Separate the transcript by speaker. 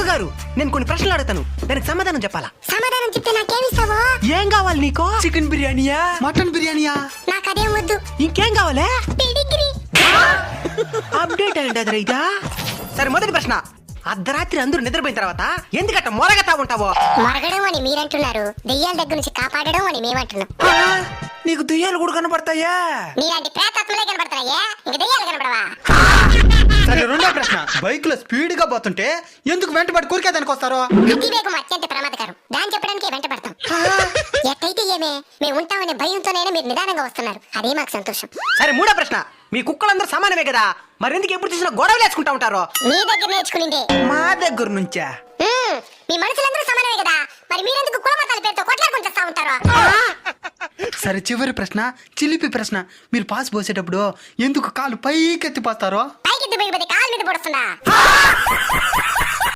Speaker 1: గురుగారు నేను కొన్ని ప్రశ్నలు అడుగుతాను, దానికి సమాధానం చెప్పాలా?
Speaker 2: సమాధానం చెప్తే నాకేమిస్తావో?
Speaker 1: ఏం కావాలి నీకు? చికెన్ బిర్యానీయా, మటన్ బిర్యానీయా?
Speaker 2: నాకు అదేం వద్దు.
Speaker 1: ఇంకేం కావాలే?
Speaker 2: పెడిగ్రీ.
Speaker 1: అప్డేట్ అయ్యండి అది రైతా. సరే మొదటి ప్రశ్న, అర్ధరాత్రి అందరూ నిద్రపోయిన తర్వాత ఎందుకట్ట మొరగతా ఉంటావో?
Speaker 2: మరగడం అని మీరంటున్నారు, దెయ్యాల దగ్గర నుంచి కాపాడడం అని మేమంటున్నాం.
Speaker 1: నీకు దెయ్యాలు కూడా కనపడతాయా?
Speaker 2: మీలాంటి ప్రేతాత్మలే కనపడతాయే, ఇంక దెయ్యాలు కనపడవా?
Speaker 1: సరే రెండో ప్రశ్న, బైక్ లో స్పీడ్ గా పోతుంటే ఎందుకు వెంటబడి కోరికేదానికి వస్తారో?
Speaker 2: అతివేగం అత్యంత ప్రమాదకరం, దాన్ని చెప్పడానికి వెంట పడతాం. ఎట్టయితే ఏమే, మేము ఉంటామనే భయంతోనైనా మీరు నిదానంగా వస్తున్నారు, అదే మాకు సంతోషం.
Speaker 1: సరే మూడో ప్రశ్న, మీ కుక్కలందరూ సమానమే కదా, మరి ఎందుకు ఎప్పుడు చూసినా గొడవలు వేసుకుంటా ఉంటారో?
Speaker 2: మీ దగ్గర నేర్చుకునిందే.
Speaker 1: మా దగ్గర నుంచా?
Speaker 2: మీ మనుషులందరూ సమానమే కదా, మరి మీరెందుకు కులమతాల పేరుతో కొట్లాడుకుంటూ వస్తా ఉంటారు?
Speaker 1: సరే చివరి ప్రశ్న, చిలిపి ప్రశ్న, మీరు పాస్ పోసేటప్పుడు ఎందుకు కాలు పైకెత్తి పోస్తారో?
Speaker 2: పైకి దుబ్బిపోతే కాలు మీద పడుతుందా?